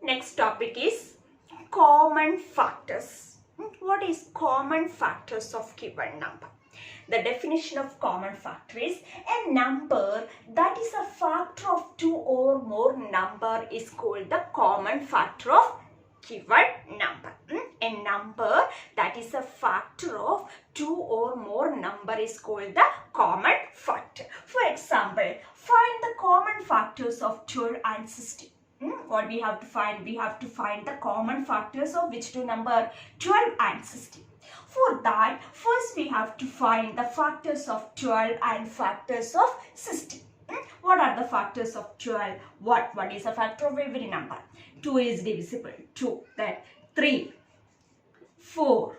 Next topic is common factors. What is common factors of given number? The definition of common factor is a number that is a factor of two or more number is called the common factor of given number. A number that is a factor of two or more number is called the common factor. For example, find the common factors of 12 and 16. What we have to find? We have to find the common factors of which two number? 12 and 16. For that, first we have to find the factors of 12 and factors of 16. What are the factors of 12? What is a factor of every number? 2 is divisible. 2. Then 3, 4,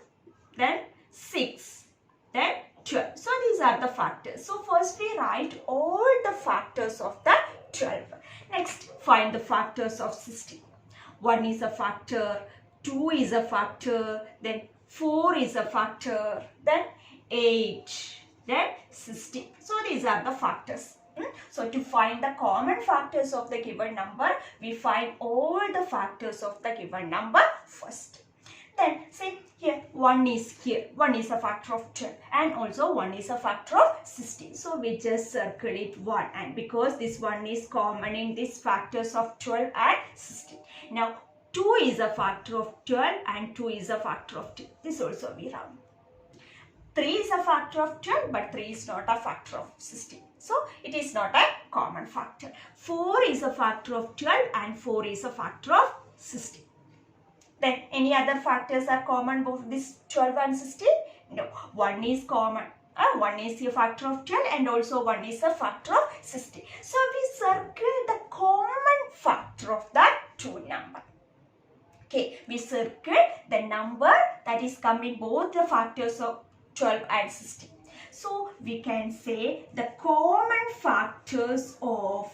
then 6, then 12. So these are the factors. So first we write all the factors of the 12. Next, find the factors of 16. 1 is a factor, 2 is a factor, then 4 is a factor, then 8, then 16. So these are the factors. So to find the common factors of the given number, we find all the factors of the given number first. Then say here 1 is here. 1 is a factor of 12 and also 1 is a factor of 16. So we just circle it 1, and because this 1 is common in these factors of 12 and 16. Now 2 is a factor of 12 and 2 is a factor of 2. This also we round. 3 is a factor of 12 but 3 is not a factor of 16. So it is not a common factor. 4 is a factor of 12 and 4 is a factor of 16. Then any other factors are common both this 12 and 16? No. 1 is common. 1 is a factor of 12 and also 1 is a factor of 16. So we circle the common factor of that two number. Okay, we circle the number that is coming both the factors of 12 and 16. So we can say the common factors of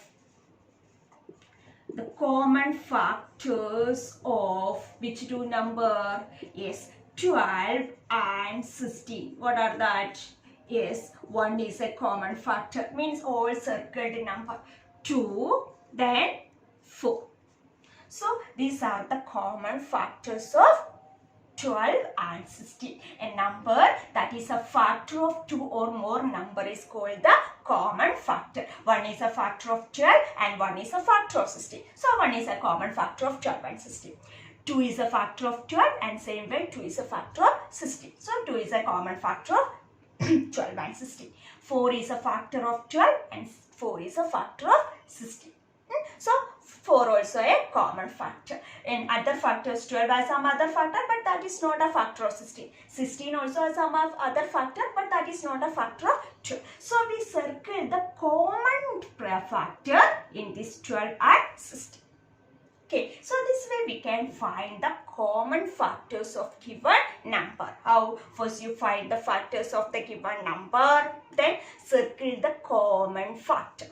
which two number? Yes, 12 and 16. What are that? Yes, 1 is a common factor, means all circled number. 2, then 4. So these are the common factors of 12 and 16. A number that is a factor of two or more number is called the common factor. 1 is a factor of 12 and 1 is a factor of 16. So 1 is a common factor of 12 and 16. 2 is a factor of 12 and same way 2 is a factor of 16. So 2 is a common factor of 12 and 16. 4 is a factor of 12 and 4 is a factor of 16. So 4 also a common factor. In other factors, 12 has some other factor but that is not a factor of 16. 16 also has some other factor but that is not a factor of 12. So we circle the common factor in this 12 and 16. Okay, so this way we can find the common factors of given number. How? First you find the factors of the given number, then circle the common factor.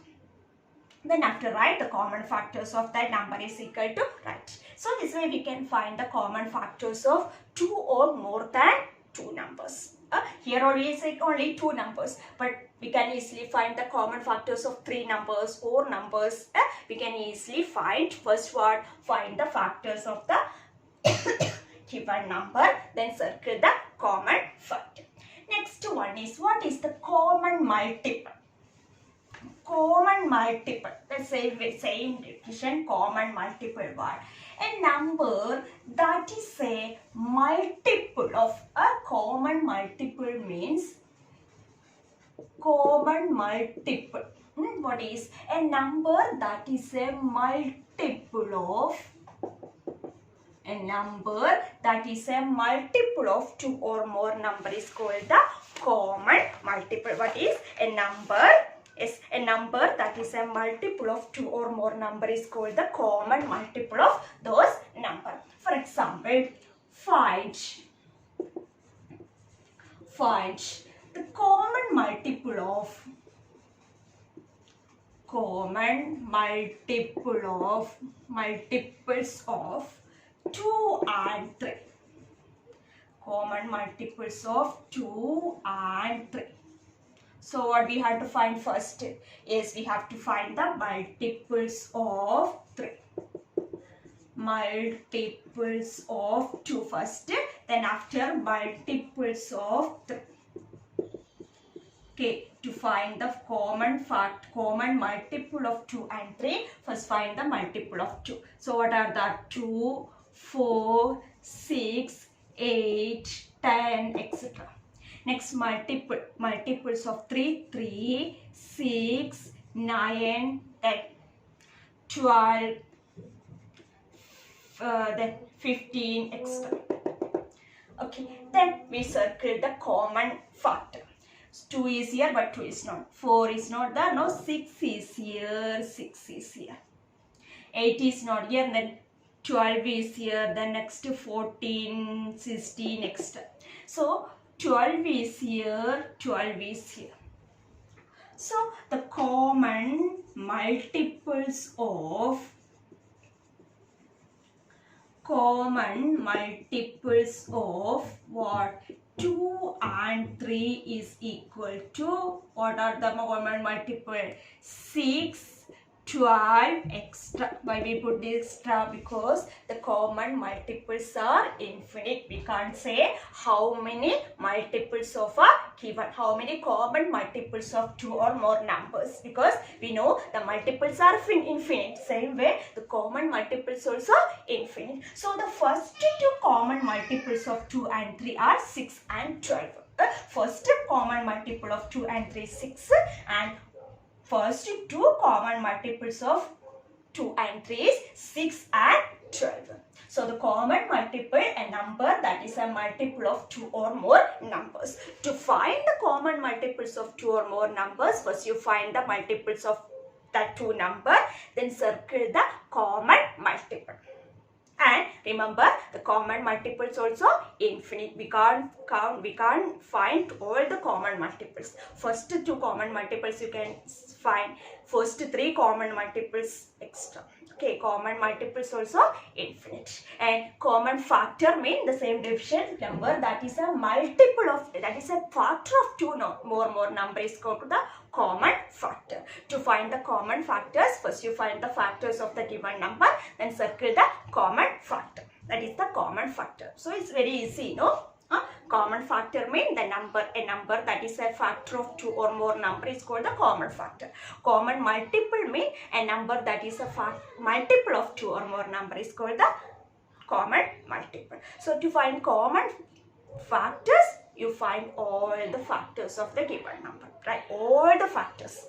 Then after write the common factors of that number is equal to right. So this way we can find the common factors of two or more than two numbers. Here always only two numbers, but we can easily find the common factors of three numbers or numbers. We can easily find first what? Find the factors of the given number, then circle the common factor. Next one is what is the common multiple? Common multiple. Let's say same definition, common multiple what? A number that is a multiple of a common multiple means common multiple. What is a number that is a multiple of two or more number is called the common multiple. What is a number? Is a number that is a multiple of two or more number is called the common multiple of those number. For example, find the common multiples of 2 and 3. Common multiples of 2 and 3. So what we have to find first is we have to find the multiples of 3. multiples of 2 first, then after multiples of 3. Okay, to find the common multiple of 2 and 3, first find the multiple of 2. So what are the 2, 4, 6, 8, 10, etc. Next multiples of 3, 3, 6, 9, then 12, then 15, etc. Okay, then we circle the common factor. 2 is here but 2 is not. 4 is not there. No, 6 is here. 6 is here. 8 is not here. Then 12 is here. Then next 14, 16, etc. So 12 is here. 12 is here. So the common multiples of what? 2 and 3 is equal to, what are the common multiple? 6, 12, extra. Why we put this extra? Because the common multiples are infinite. We can't say how many multiples of a given, how many common multiples of 2 or more numbers, because we know the multiples are infinite. Same way the common multiples also infinite. So the first 2 common multiples of 2 and 3 are 6 and 12. First common multiple of 2 and 3 is 6, and first 2 common multiples of 2 and 3 is 6 and 12. So the common multiple, a number that is a multiple of 2 or more numbers. To find the common multiples of 2 or more numbers, first you find the multiples of that 2 number, then circle the common multiple. And remember, the common multiples also infinite. We can't find all the common multiples. First 2 common multiples you can find. First 3 common multiples extra. Okay, common multiples also infinite. And common factor means the same division number that is a multiple of, that is a factor of 2 more number is called the common factor. To find the common factors, first you find the factors of the given number, then circle the common factor. That is the common factor. So it's very easy, no? Common factor means a number that is a factor of 2 or more number is called the common factor. Common multiple means a number that is a multiple of 2 or more number is called the common multiple. So to find common factors, you find all the factors of the given number, right? All the factors.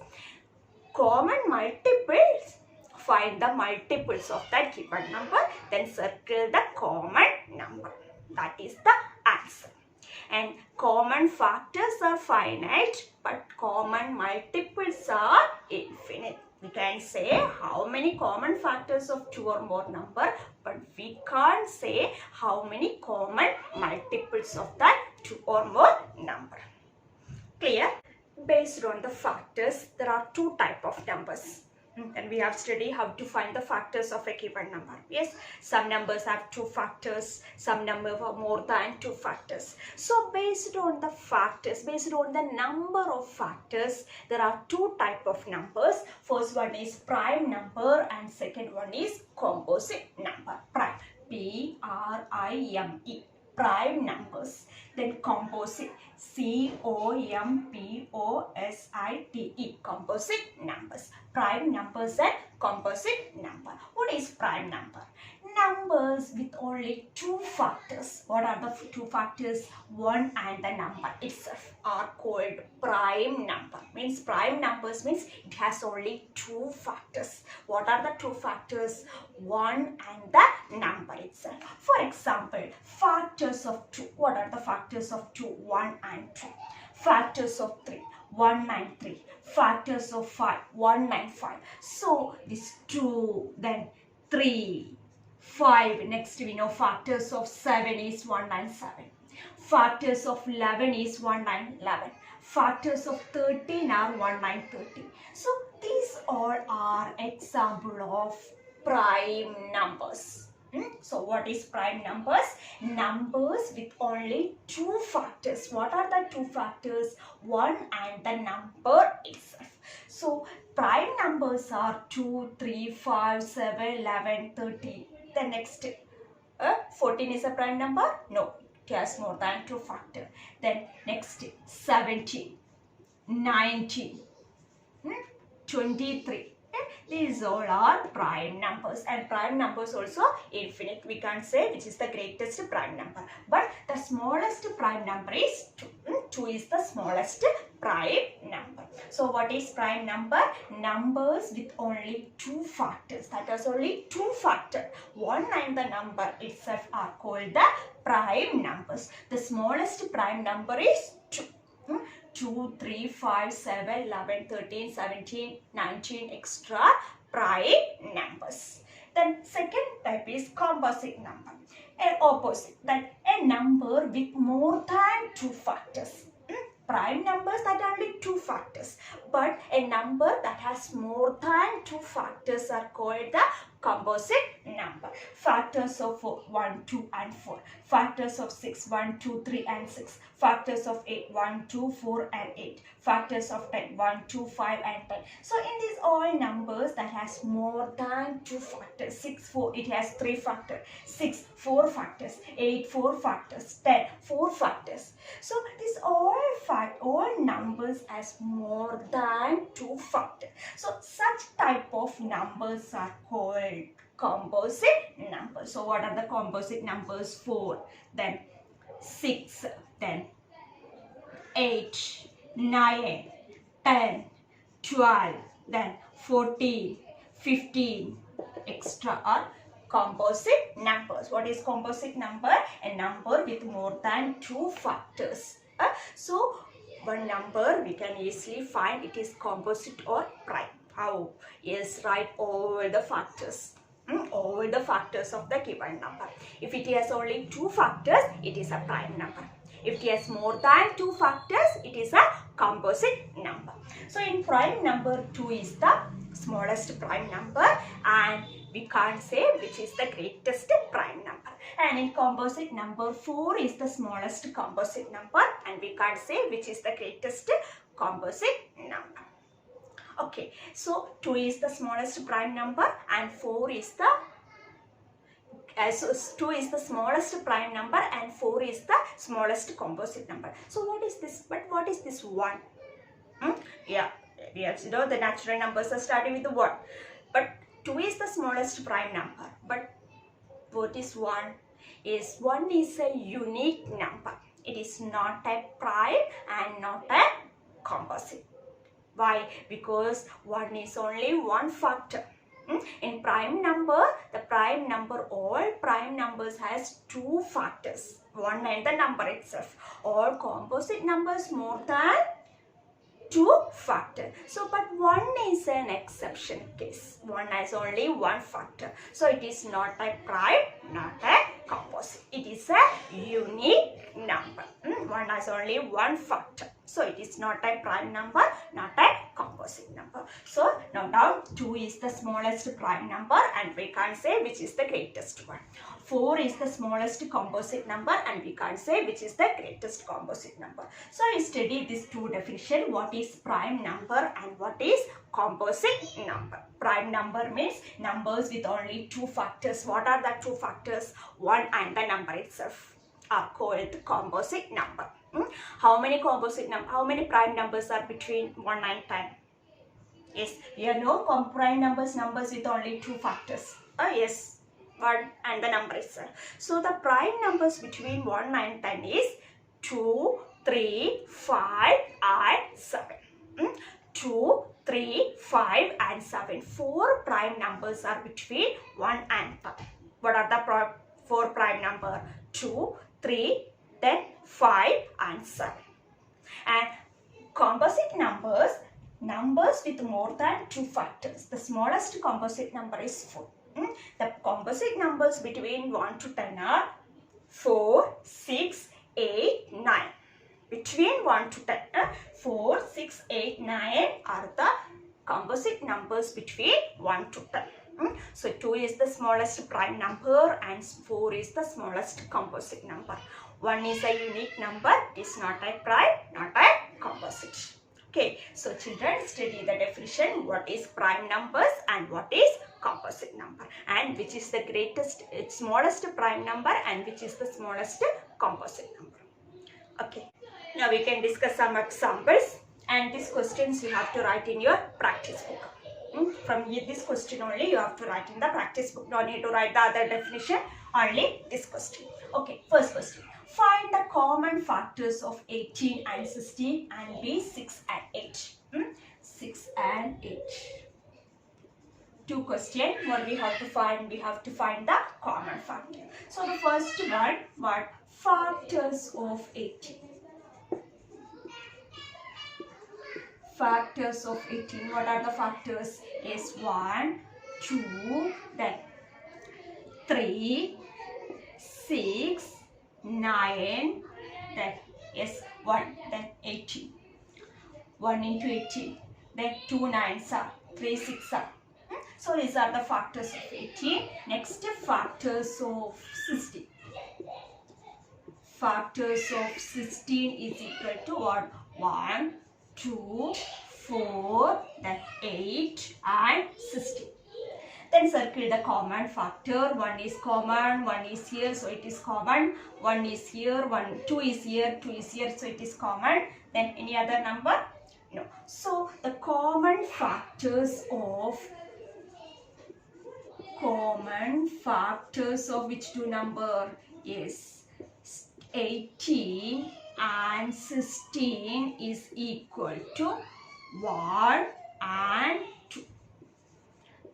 Common multiples, find the multiples of that given number, then circle the common number. That is the answer. And common factors are finite, but common multiples are infinite. We can say how many common factors of 2 or more number, but we can't say how many common multiples of that 2 or more number. Clear? Based on the factors, there are 2 types of numbers. And we have studied how to find the factors of a given number. Yes, some numbers have 2 factors, some numbers have more than 2 factors. So based on the factors, based on the number of factors, there are 2 types of numbers. First one is prime number and second one is composite number. Prime, P-R-I-M-E, prime numbers. Then composite, C-O-M-P-O-S-I-T-E, composite numbers. Prime numbers and composite number. What is prime number? Numbers with only 2 factors. What are the 2 factors? 1 and the number itself are called prime number. Means prime numbers means it has only 2 factors. What are the 2 factors? 1 and the number itself. For example, factors of 2. What are the factors of 2? 1 and 2. Factors of 3. 1 and 3. Factors of 5. 1 and 5. So this 2, then 3, 5. Next we know factors of 7 is 1 and 7. Factors of 11 is 1 and 11. Factors of 13 are 1 and 13. So these all are example of prime numbers. So what is prime numbers? Numbers with only 2 factors. What are the 2 factors? 1 and the number itself. So prime numbers are 2, 3, 5, 7, 11, 13. Then next, 14 is a prime number? No, it has more than 2 factors. Then next, 17, 19, 23. These all are prime numbers, and prime numbers also infinite. We can't say which is the greatest prime number, but the smallest prime number is 2. 2 is the smallest prime number. So what is prime number? Numbers with only 2 factors. That is only 2 factors. 1 and the number itself are called the prime numbers. The smallest prime number is 2. 2, 3, 5, 7, 11, 13, 17, 19, extra prime numbers. Then second type is composite number. An opposite, that a number with more than 2 factors. Prime numbers that are only 2 factors, but a number that has more than 2 factors are called the composite number. Factors of 1, 2 and 4. Factors of 6, 1, 2, 3 and 6. Factors of 8, 1, 2, 4 and 8. Factors of 10, 1, 2, 5 and 10. So in these all numbers that has more than 2 factors. 6, 4, it has 3 factors. 6, 4 factors. 8, 4 factors. 10, 4 factors. So these all numbers has more than 2 factors. So such type of numbers are called composite numbers. So what are the composite numbers? 4, then 6, then 8, 9, 10, 12, then 14, 15, extra are composite numbers. What is composite number? A number with more than 2 factors. So one number we can easily find it is composite or prime. How? Yes, write all the factors. All the factors of the given number. If it has only 2 factors, it is a prime number. If it has more than 2 factors, it is a composite number. So in prime number, 2 is the smallest prime number, and we can't say which is the greatest prime number. And in composite number, 4 is the smallest composite number, and we can't say which is the greatest composite number. Okay, so 2 is the smallest prime number and 4 is the so 2 is the smallest prime number and 4 is the smallest composite number. So what is this? But what is this 1? Yeah, we have to know the natural numbers are starting with the 1. But 2 is the smallest prime number. But what is 1? Is 1 is a unique number. It is not a prime and not a composite. Why? Because 1 is only 1 factor. In prime number, the prime number, all prime numbers has 2 factors. 1 and the number itself. All composite numbers more than 2 factor. So, but 1 is an exception case. 1 has only 1 factor. So, it is not a prime, not a composite. It is a unique number. 1 has only 1 factor. So, it is not a prime number, not a composite number. So, now 2 is the smallest prime number and we can't say which is the greatest one. 4 is the smallest composite number and we can't say which is the greatest composite number. So, I study these 2 definitions. What is prime number and what is composite number? Prime number means numbers with only 2 factors. What are the 2 factors? 1 and the number itself are called composite number. How many prime numbers are between 1 and 10? Yes, here no prime numbers with only 2 factors. Yes, 1 and the number itself. So the prime numbers between 1 and 10 is 2, 3, 5 and 7. 2, 3, 5 and 7. 4 prime numbers are between 1 and 10. What are the 4 prime numbers? 2, 3, then 5 and 7. And composite numbers with more than 2 factors. The smallest composite number is 4. The composite numbers between 1 to 10 are 4, 6, 8, 9. Between 1 to 10, 4, 6, 8, 9 are the composite numbers between 1 to 10. So 2 is the smallest prime number and 4 is the smallest composite number. 1 is a unique number. It is not a prime, not a composite. Okay, so children, study the definition, what is prime numbers and what is composite number, and which is the greatest, smallest prime number and which is the smallest composite number. Okay, now we can discuss some examples, and these questions you have to write in your practice book. From this question only you have to write in the practice book. No need to write the other definition, only this question. Okay, first question. Find the common factors of 18 and 16 and be 6 and 8. 6 and 8. Two questions. What we have to find? We have to find the common factor. So the first one, what? Factors of 18. Factors of 18. What are the factors? Is 1, 2, then 3, 6, 9, then yes 1, then 18. 1 into 18, then 2 9s are 3 6 are. So these are the factors of 18. Next, factors of 16. Factors of 16 is equal to what? 1, 2, 4, then 8 and 16. Then circle the common factor. 1 is common, 1 is here, so it is common. 1 is here, 2 is here, 2 is here, so it is common. Then any other number? No. So the common factors of which two number is 18 and 16 is equal to 1 and 2.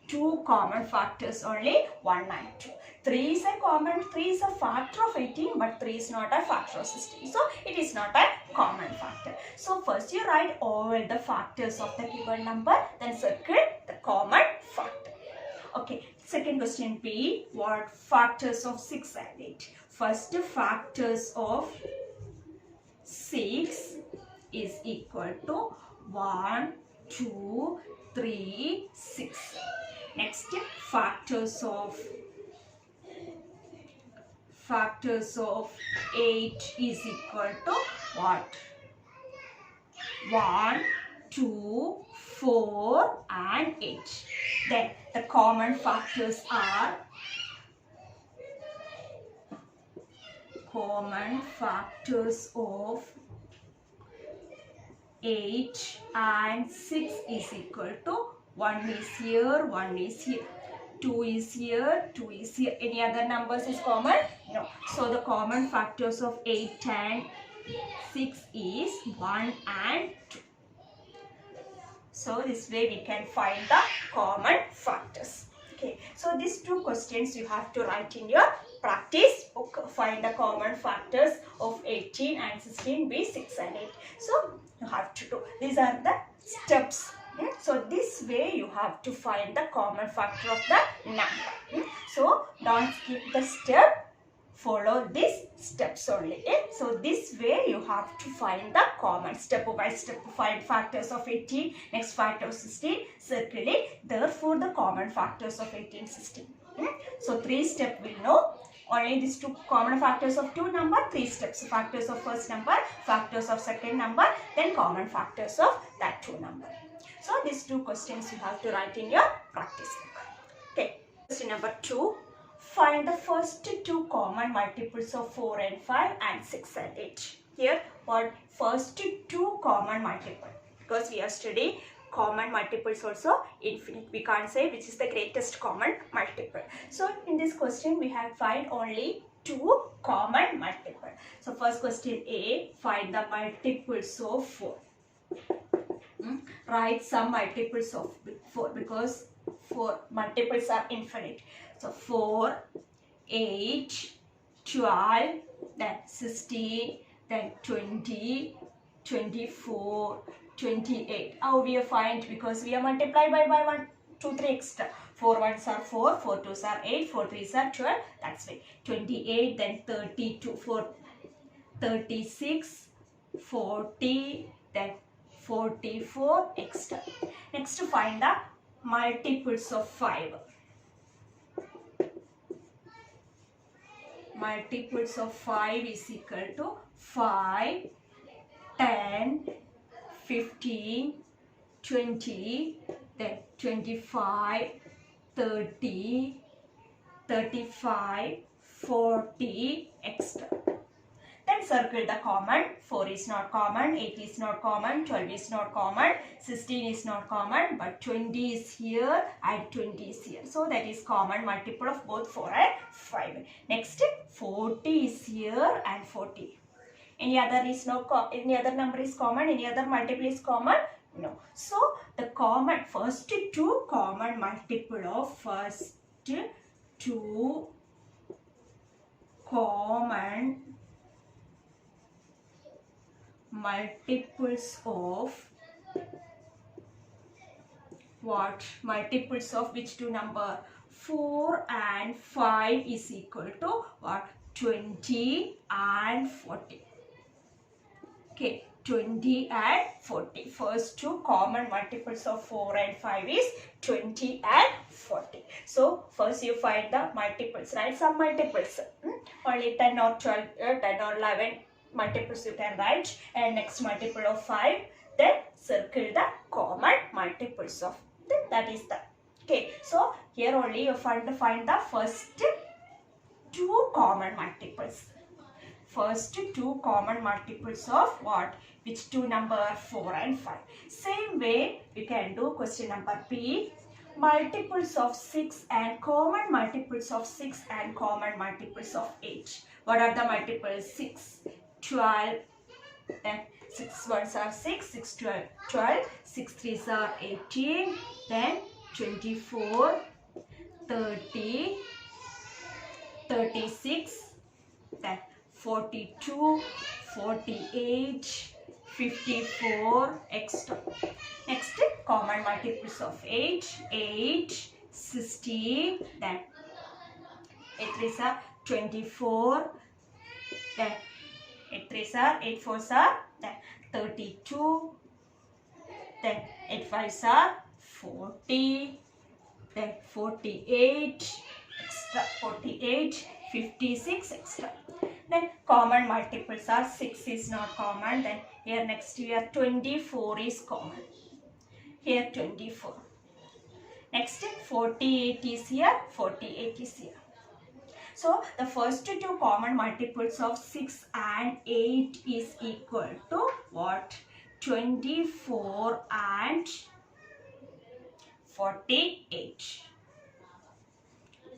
Two common factors only, 1 and 2. 3 is a common, 3 is a factor of 18, but 3 is not a factor of 16. So it is not a common factor. So first you write all the factors of the given number, then circle the common factor. Okay, second question B, what factors of 6 and 8? First, factors of 6 is equal to 1, 2, 3, 6. Next, factors of 8 is equal to what? 1, 2, 4 and 8. Then the common factors are common factors of 8 and 6 is equal to 1 is here, 1 is here, 2 is here, 2 is here. Any other numbers is common? No. So the common factors of 8 and 6 is 1 and 2. So this way we can find the common factors. Okay. So these two questions you have to write in your practice book. Find the common factors of 18 and 16, be 6 and 8. So you have to do. These are the steps. So this way you have to find the common factor of the number. So don't skip the step. Follow these steps only. So this way you have to find the common, step by step. Find factors of 18, next factor of 16, circle it. Therefore the common factors of 18, 16. So 3 steps we know. Only these two common factors of two number, 3 steps. Factors of first number, factors of second number, then common factors of that two number. So these two questions you have to write in your practice book. Okay. Question number 2. Find the first two common multiples of 4 and 5 and 6 and 8. Here, what first two common multiple? Because we have studied common multiples also infinite. We can't say which is the greatest common multiple. So in this question we have find only two common multiple. So first question A, find the multiples of 4. Write some multiples of 4 because 4 multiples are infinite. So 4, 8, 12, then 16, then 20, 24, 28. How we find? Because we are multiplied by 1, 2, 3 extra. 4 ones are 4, 4 twos are 8, 4 threes are 12. That's why 28, then 32, 36, 40, then 44 extra. Next to find the multiples of 5. Multiples of 5 is equal to 5, 10, 15, 20, then 25, 30, 35, 40, etc. Then circle the common. 4 is not common, 8 is not common, 12 is not common, 16 is not common, but 20 is here and 20 is here. So that is common multiple of both 4 and 5. Next, 40 is here and 40. Any other number is common? Any other multiple is common? No. So the first two common multiple of first two common multiples of what? Multiples of which two number? 4 and 5 is equal to what? 20 and 40. Okay, 20 and 40. First two common multiples of 4 and 5 is 20 and 40. So, first you find the multiples, right? Some multiples. Only 10 or 12, 10 or 11 multiples you can write. And next multiple of 5. Then circle the common multiples of. Then that is the. Okay, so here only you find the first two common multiples. First two common multiples of what? Which two number? 4 and 5. Same way you can do question number B. Multiples of 6 and common multiples of 6 and common multiples of 8. What are the multiples? 6, 12, then 6 ones are 6, 6 12, 6 threes are 18, then 24, 30, 36, then 42, 48, 54, etc. Next, common multiples of 8, 16, then 8 threes are 24, then 8 threes are 8 fours are then 32, then 8 fives are 40, then 48, extra 48, 56, extra. Then common multiples are 6 is not common. Then here next year 24 is common. Here 24. Next 48 is here, 48 is here. So the first two common multiples of 6 and 8 is equal to what? 24 and 48.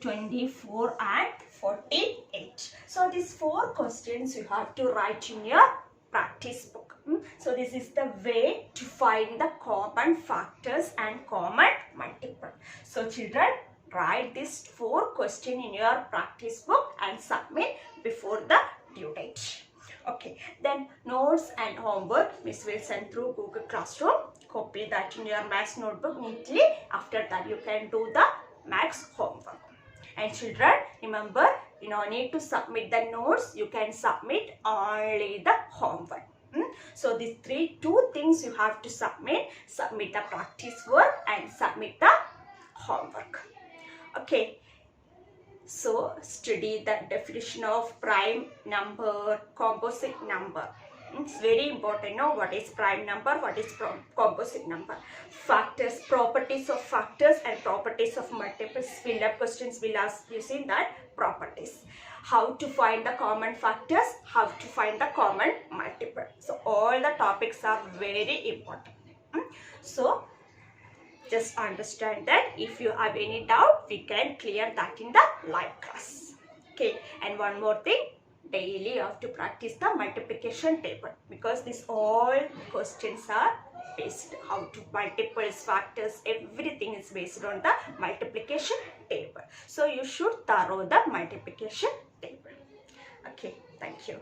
24 and 48. So these 4 questions you have to write in your practice book. So this is the way to find the common factors and common multiple. So children, write these 4 questions in your practice book and submit before the due date. Okay, then notes and homework Miss will send through Google Classroom. Copy that in your maths notebook neatly. After that you can do the maths homework. And children, remember, you don't need to submit the notes. You can submit only the homework. So these two things you have to submit. Submit the practice work and submit the homework. Okay. So study the definition of prime number, composite number. It's very important. Know what is prime number, what is composite number. Factors, properties of factors and properties of multiples. Fill up questions will ask using that properties. How to find the common factors, how to find the common multiple. So all the topics are very important. So just understand that. If you have any doubt, we can clear that in the live class. Okay, and one more thing. Daily you have to practice the multiplication table, because these all questions are based how to multiples, factors, everything is based on the multiplication table. So you should thorough the multiplication table. Okay, thank you.